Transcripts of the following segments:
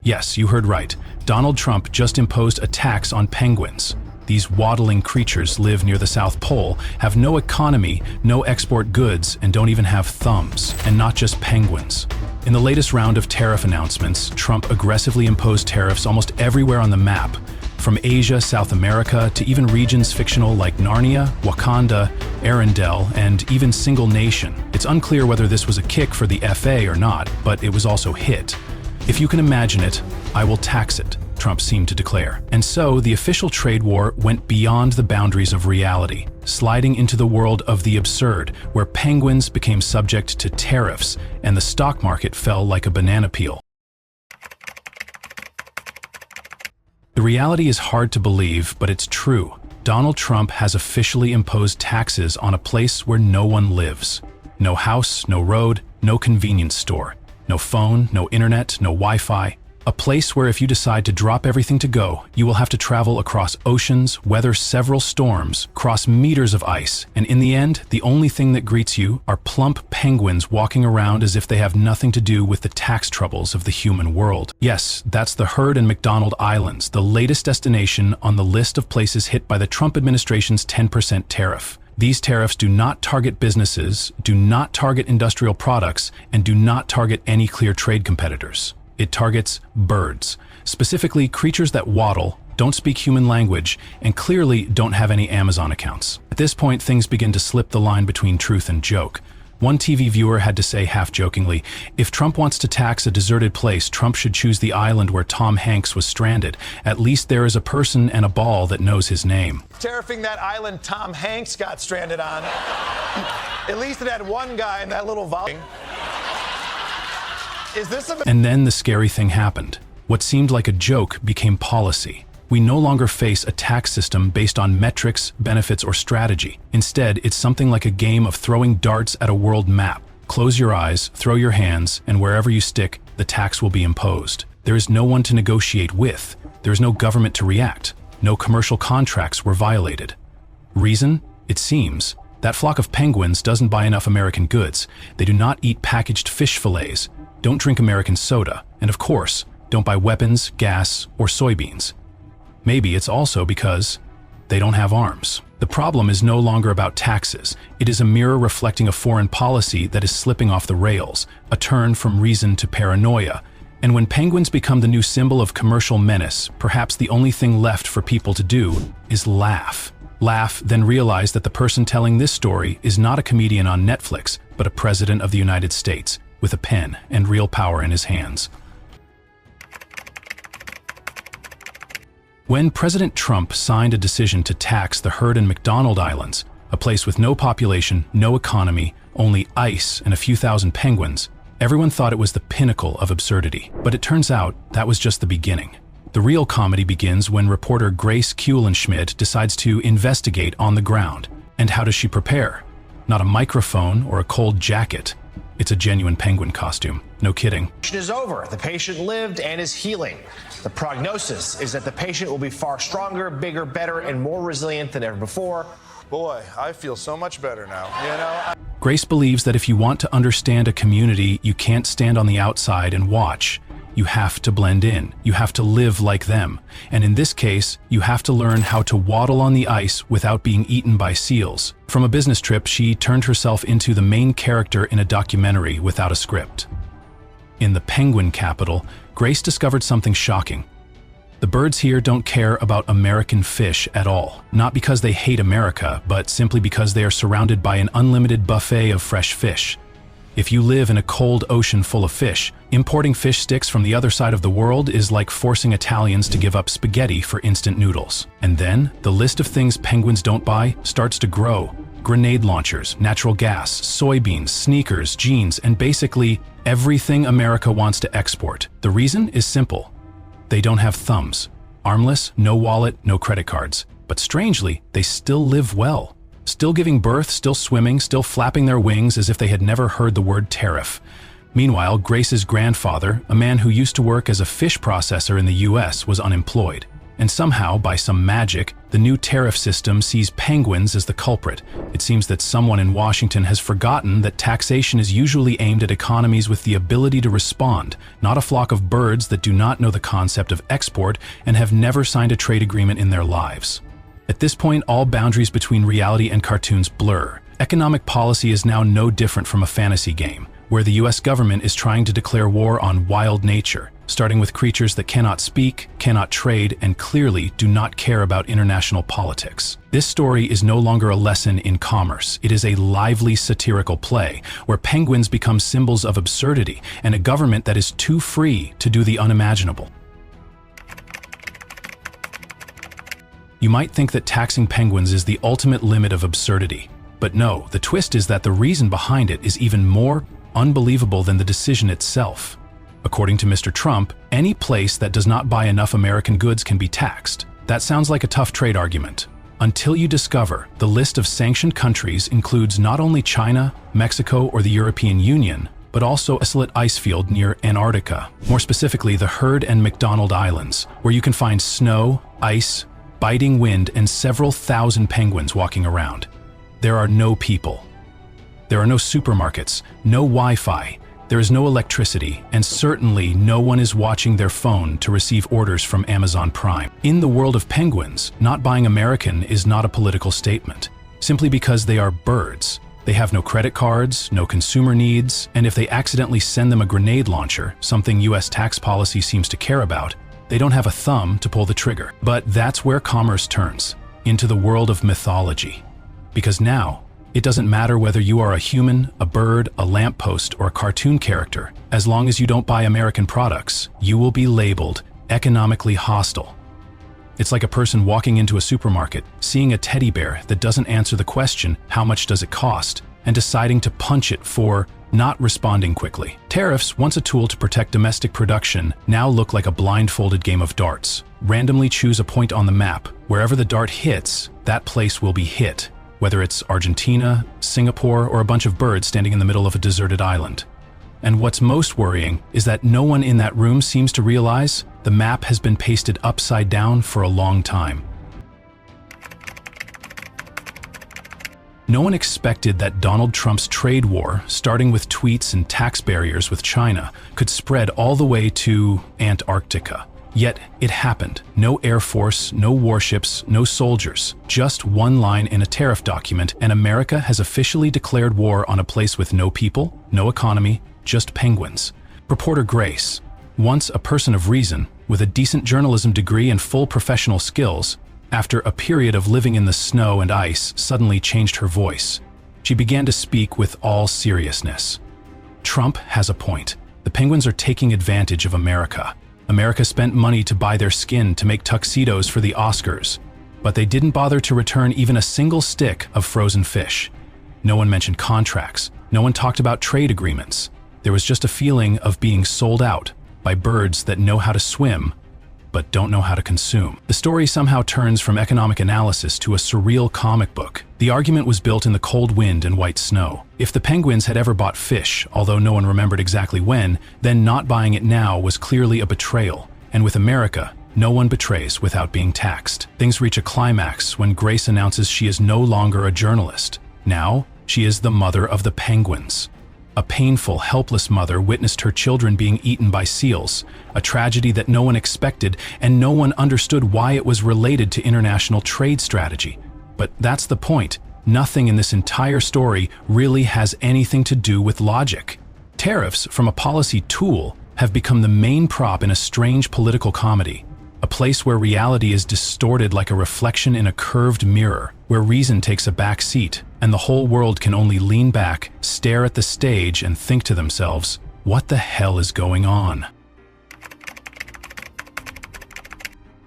Yes, you heard right. Donald Trump just imposed a tax on penguins. These waddling creatures live near the South Pole, have no economy, no export goods, and don't even have thumbs. And not just penguins. In the latest round of tariff announcements, Trump aggressively imposed tariffs almost everywhere on the map, from Asia, South America, to even regions fictional like Narnia, Wakanda, Arendelle, and even Single Nation. It's unclear whether this was a kick for the FA or not, but it was also hit. If you can imagine it, I will tax it, Trump seemed to declare. And so the official trade war went beyond the boundaries of reality, sliding into the world of the absurd, where penguins became subject to tariffs and the stock market fell like a banana peel. The reality is hard to believe, but it's true. Donald Trump has officially imposed taxes on a place where no one lives. No house, no road, no convenience store. No phone, no internet, no Wi-Fi. A place where if you decide to drop everything to go, you will have to travel across oceans, weather several storms, cross meters of ice, and in the end, the only thing that greets you are plump penguins walking around as if they have nothing to do with the tax troubles of the human world. Yes, that's the Heard and McDonald Islands, the latest destination on the list of places hit by the Trump administration's 10% tariff. These tariffs do not target businesses, do not target industrial products, and do not target any clear trade competitors. It targets birds, specifically creatures that waddle, don't speak human language, and clearly don't have any Amazon accounts. At this point, things begin to slip the line between truth and joke. One TV viewer had to say half-jokingly, if Trump wants to tax a deserted place, Trump should choose the island where Tom Hanks was stranded. At least there is a person and a ball that knows his name. Tariffing that island Tom Hanks got stranded on. At least it had one guy in that little volume. And then the scary thing happened. What seemed like a joke became policy. We no longer face a tax system based on metrics, benefits, or strategy. Instead, it's something like a game of throwing darts at a world map. Close your eyes, throw your hands, and wherever you stick, the tax will be imposed. There is no one to negotiate with. There is no government to react. No commercial contracts were violated. Reason? It seems that flock of penguins doesn't buy enough American goods. They do not eat packaged fish fillets, don't drink American soda, and of course, don't buy weapons, gas, or soybeans. Maybe it's also because they don't have arms. The problem is no longer about taxes. It is a mirror reflecting a foreign policy that is slipping off the rails, a turn from reason to paranoia. And when penguins become the new symbol of commercial menace, perhaps the only thing left for people to do is laugh. Laugh, then realize that the person telling this story is not a comedian on Netflix, but a president of the United States, with a pen and real power in his hands. When President Trump signed a decision to tax the Heard and McDonald Islands, a place with no population, no economy, only ice and a few thousand penguins, everyone thought it was the pinnacle of absurdity. But it turns out that was just the beginning. The real comedy begins when reporter Grace Kuehlenschmidt decides to investigate on the ground. And how does she prepare? Not a microphone or a cold jacket. It's a genuine penguin costume. No kidding. Is over. The patient lived and is healing. The prognosis is that the patient will be far stronger, bigger, better, and more resilient than ever before. Boy, I feel so much better now. Grace believes that if you want to understand a community, you can't stand on the outside and watch. You have to blend in. You have to live like them. And in this case, you have to learn how to waddle on the ice without being eaten by seals. From a business trip, she turned herself into the main character in a documentary without a script. In the penguin capital, Grace discovered something shocking. The birds here don't care about American fish at all. Not because they hate America, but simply because they are surrounded by an unlimited buffet of fresh fish. If you live in a cold ocean full of fish, importing fish sticks from the other side of the world is like forcing Italians to give up spaghetti for instant noodles. And then, the list of things penguins don't buy starts to grow. Grenade launchers, natural gas, soybeans, sneakers, jeans, and basically everything America wants to export. The reason is simple. They don't have thumbs. Armless, no wallet, no credit cards. But strangely, they still live well. Still giving birth, still swimming, still flapping their wings as if they had never heard the word tariff. Meanwhile, Grace's grandfather, a man who used to work as a fish processor in the US, was unemployed. And somehow, by some magic, the new tariff system sees penguins as the culprit. It seems that someone in Washington has forgotten that taxation is usually aimed at economies with the ability to respond, not a flock of birds that do not know the concept of export and have never signed a trade agreement in their lives. At this point, all boundaries between reality and cartoons blur. Economic policy is now no different from a fantasy game, where the US government is trying to declare war on wild nature, starting with creatures that cannot speak, cannot trade, and clearly do not care about international politics. This story is no longer a lesson in commerce. It is a lively satirical play, where penguins become symbols of absurdity and a government that is too free to do the unimaginable. You might think that taxing penguins is the ultimate limit of absurdity, but no, the twist is that the reason behind it is even more unbelievable than the decision itself. According to Mr. Trump, any place that does not buy enough American goods can be taxed. That sounds like a tough trade argument. Until you discover the list of sanctioned countries includes not only China, Mexico, or the European Union, but also a desolate ice field near Antarctica. More specifically, the Heard and McDonald Islands, where you can find snow, ice, biting wind, and several thousand penguins walking around. There are no people. There are no supermarkets, no Wi-Fi, there is no electricity, and certainly no one is watching their phone to receive orders from Amazon Prime. In the world of penguins, not buying American is not a political statement, simply because they are birds. They have no credit cards, no consumer needs, and if they accidentally send them a grenade launcher, something US tax policy seems to care about, they don't have a thumb to pull the trigger. But that's where commerce turns, into the world of mythology. Because now, it doesn't matter whether you are a human, a bird, a lamppost, or a cartoon character. As long as you don't buy American products, you will be labeled economically hostile. It's like a person walking into a supermarket, seeing a teddy bear that doesn't answer the question, how much does it cost, and deciding to punch it for not responding quickly. Tariffs, once a tool to protect domestic production, now look like a blindfolded game of darts. Randomly choose a point on the map. Wherever the dart hits, that place will be hit, whether it's Argentina, Singapore, or a bunch of birds standing in the middle of a deserted island. And what's most worrying is that no one in that room seems to realize the map has been pasted upside down for a long time. No one expected that Donald Trump's trade war, starting with tweets and tax barriers with China, could spread all the way to Antarctica. Yet it happened. No Air Force, no warships, no soldiers. Just one line in a tariff document, and America has officially declared war on a place with no people, no economy, just penguins. Reporter Grace, once a person of reason, with a decent journalism degree and full professional skills, after a period of living in the snow and ice, suddenly changed her voice. She began to speak with all seriousness. Trump has a point. The penguins are taking advantage of America. America spent money to buy their skin to make tuxedos for the Oscars, but they didn't bother to return even a single stick of frozen fish. No one mentioned contracts. No one talked about trade agreements. There was just a feeling of being sold out by birds that know how to swim, but don't know how to consume. The story somehow turns from economic analysis to a surreal comic book. The argument was built in the cold wind and white snow. If the penguins had ever bought fish, although no one remembered exactly when, then not buying it now was clearly a betrayal. And with America, no one betrays without being taxed. Things reach a climax when Grace announces she is no longer a journalist. Now, she is the mother of the penguins. A painful, helpless mother witnessed her children being eaten by seals, a tragedy that no one expected, and no one understood why it was related to international trade strategy. But that's the point. Nothing in this entire story really has anything to do with logic. Tariffs, from a policy tool, have become the main prop in a strange political comedy, a place where reality is distorted like a reflection in a curved mirror, where reason takes a back seat, and the whole world can only lean back, stare at the stage, and think to themselves, what the hell is going on?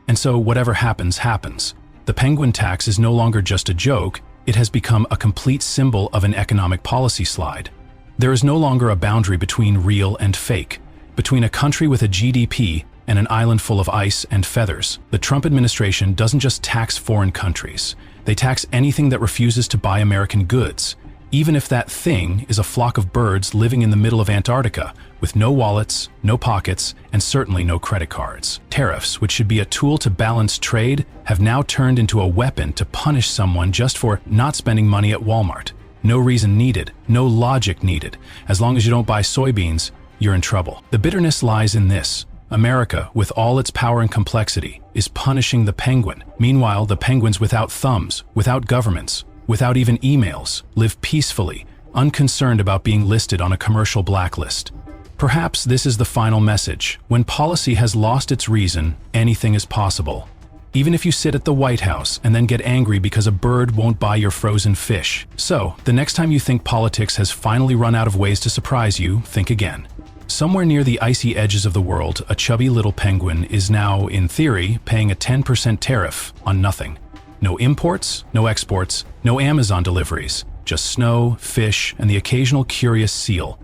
And so whatever happens, happens. The penguin tax is no longer just a joke, it has become a complete symbol of an economic policy slide. There is no longer a boundary between real and fake, between a country with a GDP and an island full of ice and feathers. The Trump administration doesn't just tax foreign countries. They tax anything that refuses to buy American goods, even if that thing is a flock of birds living in the middle of Antarctica, with no wallets, no pockets, and certainly no credit cards. Tariffs, which should be a tool to balance trade, have now turned into a weapon to punish someone just for not spending money at Walmart. No reason needed, no logic needed. As long as you don't buy soybeans, you're in trouble. The bitterness lies in this. America, with all its power and complexity, is punishing the penguin. Meanwhile, the penguins without thumbs, without governments, without even emails, live peacefully, unconcerned about being listed on a commercial blacklist. Perhaps this is the final message. When policy has lost its reason, anything is possible. Even if you sit at the White House and then get angry because a bird won't buy your frozen fish. So, the next time you think politics has finally run out of ways to surprise you, think again. Somewhere near the icy edges of the world, a chubby little penguin is now, in theory, paying a 10% tariff on nothing. No imports, no exports, no Amazon deliveries, just snow, fish, and the occasional curious seal.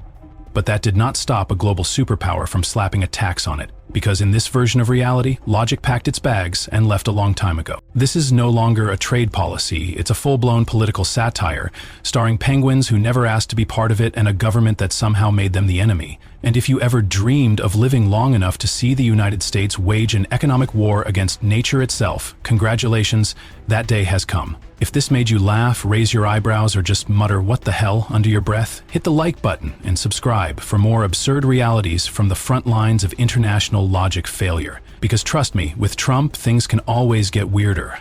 But that did not stop a global superpower from slapping a tax on it, because in this version of reality, logic packed its bags and left a long time ago. This is no longer a trade policy, it's a full-blown political satire, starring penguins who never asked to be part of it and a government that somehow made them the enemy. And if you ever dreamed of living long enough to see the United States wage an economic war against nature itself, congratulations, that day has come. If this made you laugh, raise your eyebrows, or just mutter "what the hell" under your breath, hit the like button and subscribe for more absurd realities from the front lines of international logic failure. Because trust me, with Trump, things can always get weirder.